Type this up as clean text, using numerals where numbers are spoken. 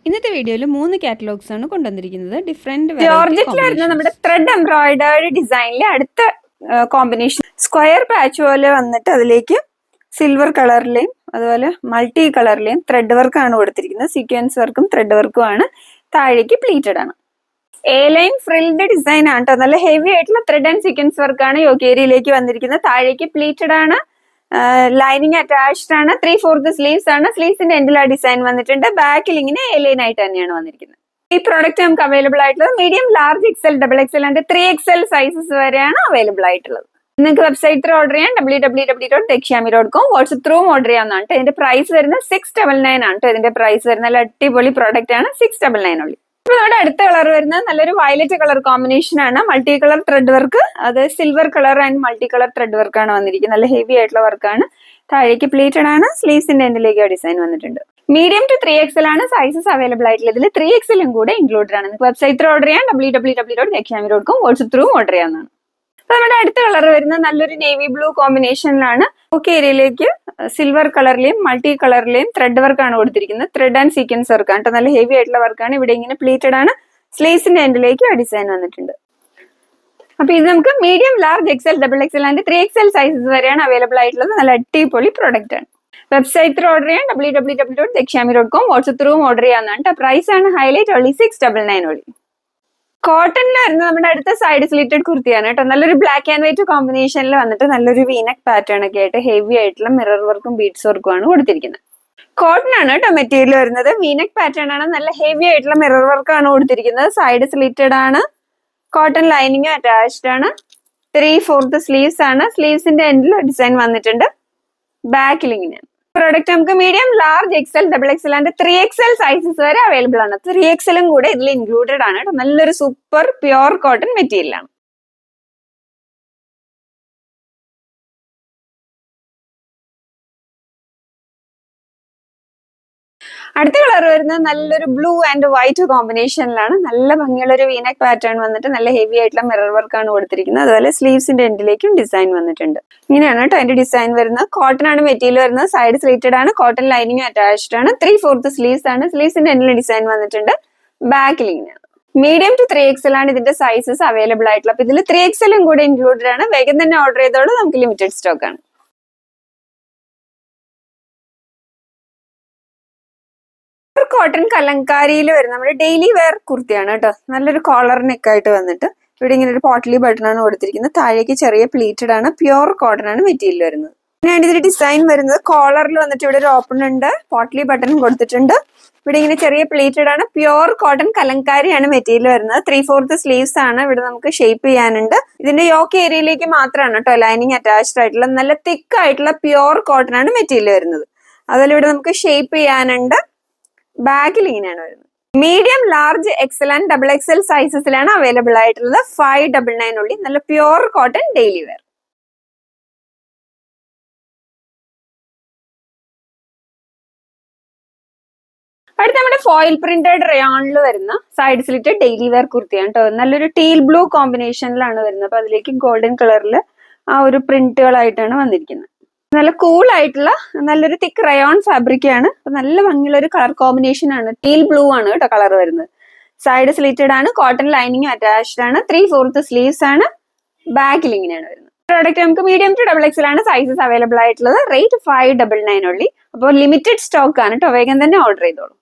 ഇന്നത്തെ വീഡിയോയിൽ 3 കാറ്റലോഗ്സ് ആണ് കൊണ്ടുവന്നിരിക്കുന്നത്. ഡിഫറെന്റ് ജോർജറ്റിലായിരുന്നു നമ്മുടെ ത്രെഡ് എംബ്രോയിഡറി ഡിസൈനിലെ അടുത്ത കോമ്പിനേഷൻ. സ്ക്വയർ പാച്ച് പോലെ വന്നിട്ട് അതിലേക്ക് സിൽവർ കളറിലെയും അതുപോലെ മൾട്ടി കളറിലെയും ത്രെഡ് വർക്കാണ് കൊടുത്തിരിക്കുന്നത്. സീക്വൻസ് വർക്കും ത്രെഡ് വർക്കും ആണ്. താഴേക്ക് പ്ലീറ്റഡ് ആണ്. എ ലൈൻ ഫ്രിൽഡ് ഡിസൈൻ ആണ് കേട്ടോ. നല്ല ഹെവി ആയിട്ടുള്ള ത്രെഡ് ആൻഡ് സീക്വൻസ് വർക്കാണ് യോക്കേരിയിലേക്ക് വന്നിരിക്കുന്നത്. താഴേക്ക് പ്ലീറ്റഡ് ആണ്. ലൈനിങ് അറ്റാച്ച്ഡ് ആണ്. 3/4 സ്ലീവ്സ് ആണ്. സ്ലീവ്സിന്റെ എൻഡിൽ ആ ഡിസൈൻ വന്നിട്ടുണ്ട്. ബാക്കിൽ ഇങ്ങനെ എ ലൈൻ ആയിട്ട് തന്നെയാണ് വന്നിരിക്കുന്നത്. ഈ പ്രോഡക്റ്റ് നമുക്ക് അവൈലബിൾ ആയിട്ടുള്ളത് medium, large, XL, XXL and 3XL sizes വരെയാണ് അവൈലബിൾ ആയിട്ടുള്ളത്. നിങ്ങൾക്ക് വെബ്സൈറ്റ് ത്രൂ ഓർഡർ ചെയ്യാം. www.dekshami.com. വാട്സ്ആപ്പ് ത്രൂ ഓർഡർ ചെയ്യാവുന്നതാണ്. ഇതിന്റെ പ്രൈസ് വരുന്നത് 699 ആണ് കേട്ടോ. ഇതിന്റെ പ്രൈസ് വരുന്ന നല്ല അടിപൊളി പ്രോഡക്റ്റ് ആണ്. 699 ഉള്ളി. ഇപ്പൊ നമ്മുടെ അടുത്ത കളർ വരുന്നത് നല്ലൊരു വയലറ്റ് കളർ കോമ്പിനേഷൻ ആണ്. മൾട്ടി കളർ ത്രെഡ് വർക്ക്, അത് silver colour and multi colour thread വർക്കാണ് വന്നിരിക്കുന്നത്. നല്ല ഹെവി ആയിട്ടുള്ള വർക്കാണ്. താഴേക്ക് പ്ലീറ്റഡ് ആണ്. സ്ലീവ്സിന്റെ എൻഡിലേക്ക് ആ ഡിസൈൻ വന്നിട്ടുണ്ട്. മീഡിയം ടു 3XL ആണ് സൈസസ് അവൈലബിൾ ആയിട്ടുള്ളത്. ഇതിൽ 3XL കൂടെ ഇൻക്ലൂഡഡ് ആണ്. നിങ്ങൾക്ക് വെബ്സൈറ്റ് ത്രൂ ഓർഡർ ചെയ്യാം. www.dekshami.com. വാട്സ്ആപ്പ് ത്രൂ ഓർഡർ ചെയ്യാവുന്നതാണ്. അപ്പൊ നമ്മുടെ അടുത്ത കളർ വരുന്നത് നല്ലൊരു നേവി ബ്ലൂ കോമ്പിനേഷനിലാണ്. ഓക്കെ, ഏരിയയിലേക്ക് സിൽവർ കളറിലെയും മൾട്ടി കളറിലെയും ത്രെഡ് വർക്കാണ് കൊടുത്തിരിക്കുന്നത്. ത്രെഡ് ആൻഡ് സീക്വൻസ് വർക്കാണ് കേട്ടോ. നല്ല ഹെവി ആയിട്ടുള്ള വർക്കാണ്. ഇവിടെ ഇങ്ങനെ പ്ലീറ്റഡ് ആണ്. സ്ലീവ്സിന്റെ എൻഡിലേക്ക് ആ ഡിസൈൻ വന്നിട്ടുണ്ട്. അപ്പൊ ഇത് നമുക്ക് medium, large, XL, XXL and 3XL sizes വരെയാണ് അവൈലബിൾ ആയിട്ടുള്ളത്. നല്ല അടിപൊളി പ്രോഡക്റ്റ് ആണ്. വെബ്സൈറ്റ് ത്രൂ ഓർഡർ ചെയ്യാം. www.dekshami.com. വാട്സ്ആപ്പ് ത്രൂ ഓർഡർ ചെയ്യാവുന്നതാണ്. പ്രൈസ് ആണ് ഹൈലൈറ്റ് ഓൺലി 699 ഓൺലി. കോട്ടണിൽ വരുന്നത് നമ്മുടെ അടുത്ത സൈഡ് സ്ലിറ്റഡ് കുർത്തിയാണ് കേട്ടോ. നല്ലൊരു ബ്ലാക്ക് ആൻഡ് വൈറ്റ് കോമ്പിനേഷനിൽ വന്നിട്ട് നല്ലൊരു വീനക് പാറ്റേൺ ഒക്കെ ആയിട്ട് ഹെവി ആയിട്ടുള്ള മിറർ വർക്കും ബീഡ്സ് വർക്കും ആണ് കൊടുത്തിരിക്കുന്നത്. കോട്ടൺ ആണ് കേട്ടോ മെറ്റീരിയൽ വരുന്നത്. വീനക് പാറ്റേൺ ആണ്. നല്ല ഹെവി ആയിട്ടുള്ള മിറർ വർക്കാണ് കൊടുത്തിരിക്കുന്നത്. സൈഡ് സ്ലിറ്റഡ് ആണ്. കോട്ടൺ ലൈനിങ് അറ്റാച്ച്ഡ് ആണ്. 3/4 സ്ലീവ്സ് ആണ്. സ്ലീവ്സിന്റെ എൻഡിൽ ഡിസൈൻ വന്നിട്ടുണ്ട്. ബാക്കിൽ ഇങ്ങനെയാണ്. പ്രോഡക്റ്റ് നമുക്ക് medium, large, XL, XXL and 3XL sizes വരെ അവൈലബിൾ ആണ്. 3XL കൂടെ ഇതിൽ ഇൻക്ലൂഡഡ് ആണ് കേട്ടോ. നല്ലൊരു സൂപ്പർ പ്യുർ കോട്ടൺ മെറ്റീരിയൽ ആണ്. അടുത്ത കളർ വരുന്നത് നല്ലൊരു ബ്ലൂ ആൻഡ് വൈറ്റ് കോമ്പിനേഷനിലാണ്. നല്ല ഭംഗിയുള്ള ഒരു വീനക് പാറ്റേൺ വന്നിട്ട് നല്ല ഹെവി ആയിട്ടുള്ള മിറർ വർക്കാണ് കൊടുത്തിരിക്കുന്നത്. അതുപോലെ സ്ലീവ്സിന്റെ എൻഡിലേക്കും ഡിസൈൻ വന്നിട്ടുണ്ട്. ഇങ്ങനെയാണ് കേട്ടോ അതിന്റെ ഡിസൈൻ വരുന്നത്. കോട്ടൺ ആണ് മെറ്റീരിയൽ വരുന്നത്. സൈഡ് സ്ലിറ്റഡ് ആണ്. കോട്ടൺ ലൈനിങ് അറ്റാച്ച്ഡ് ആണ്. 3/4 സ്ലീവ്സ് ആണ്. സ്ലീവ്സിന്റെ എൻഡിൽ ഡിസൈൻ വന്നിട്ടുണ്ട്. ബാക്കിൽ ഇങ്ങനെയാണ്. മീഡിയം ടു 3XL ആണ് ഇതിന്റെ സൈസസ് അവൈലബിൾ ആയിട്ടുള്ളത്. അപ്പൊ ഇതിൽ 3XL കൂടെ ഇൻക്ലൂഡഡ് ആണ്. വേഗം തന്നെ ഓർഡർ ചെയ്തോളൂ. നമുക്ക് ലിമിറ്റഡ് സ്റ്റോക്ക് ആണ്. കോട്ടൺ കലങ്കാരിയിൽ വരുന്ന നമ്മുടെ ഡെയിലി വെയർ കുർത്തിയാണ് കേട്ടോ. നല്ലൊരു കോളർ നെക്ക് ആയിട്ട് വന്നിട്ട് ഇവിടെ ഇങ്ങനെ ഒരു പോട്ട്ലി ബട്ടൺ ആണ് കൊടുത്തിരിക്കുന്നത്. താഴേക്ക് ചെറിയ പ്ലീറ്റഡ് ആണ്. പ്യുർ കോട്ടൺ ആണ് മെറ്റീരിയൽ വരുന്നത്. പിന്നെയാണ് ഇതിന്റെ ഡിസൈൻ വരുന്നത്. കോളറിൽ വന്നിട്ട് ഇവിടെ ഒരു ഓപ്പൺ ഉണ്ട്. പോട്ട്ലി ബട്ടൺ കൊടുത്തിട്ടുണ്ട്. ഇവിടെ ഇങ്ങനെ ചെറിയ പ്ലീറ്റഡ് ആണ്. പ്യുർ കോട്ടൺ കലങ്കാരിയാണ് മെറ്റീരിയൽ വരുന്നത്. 3/4 സ്ലീവ്സ് ആണ്. ഇവിടെ നമുക്ക് ഷേപ്പ് ചെയ്യാനുണ്ട്. ഇതിന്റെ യോക്ക് ഏരിയയിലേക്ക് മാത്രമാണ് കേട്ടോ ലൈനിങ് അറ്റാച്ച്ഡ് ആയിട്ടുള്ള നല്ല തിക്ക് ആയിട്ടുള്ള പ്യുർ കോട്ടൺ ആണ് മെറ്റീരിയൽ വരുന്നത്. അതുപോലെ ഇവിടെ നമുക്ക് ഷേപ്പ് ചെയ്യാനുണ്ട്. ബാക്കിൽ ഇങ്ങനെയാണ് വരുന്നത്. Medium, large, XL and XXL സൈസസിലാണ് അവൈലബിൾ ആയിട്ടുള്ളത്. 599 ഉള്ളി. നല്ല പ്യുർ കോട്ടൺ ഡെയിലി വെയർ. അടുത്ത നമ്മുടെ ഫോയിൽ പ്രിന്റഡ് റയോണിൽ വരുന്ന സൈഡ് സ്ലിറ്റഡ് ഡെയിലി വെയർ കുർത്തിയാണ് കേട്ടോ. നല്ലൊരു ടീൽ ബ്ലൂ കോമ്പിനേഷനിലാണ് വരുന്നത്. അപ്പൊ അതിലേക്ക് ഗോൾഡൻ കളറിൽ ആ ഒരു പ്രിന്റുകളായിട്ടാണ് വന്നിരിക്കുന്നത്. നല്ല കൂൾ ആയിട്ടുള്ള നല്ലൊരു തിക്ക് റയോൺ ഫാബ്രിക് ആണ്. നല്ല ഭംഗിയുള്ള ഒരു കളർ കോമ്പിനേഷൻ ആണ്. ടീൽ ബ്ലൂ ആണ് കേട്ടോ കളർ വരുന്നത്. സൈഡ് സ്ലിറ്റഡ് ആണ്. കോട്ടൺ ലൈനിങ് അറ്റാച്ച്ഡ് ആണ്. 3/4 സ്ലീവ്സ് ആണ്. ബാക്കിൽ ഇങ്ങനെയാണ് വരുന്നത്. പ്രോഡക്റ്റ് നമുക്ക് മീഡിയം ടു XXL ആണ് സൈസസ് അവൈലബിൾ ആയിട്ടുള്ളത്. റേറ്റ് 599 ഉള്ളി. അപ്പോൾ ലിമിറ്റഡ് സ്റ്റോക്ക് ആണ് കേട്ടോ. വേഗം തന്നെ ഓർഡർ ചെയ്തോളൂ.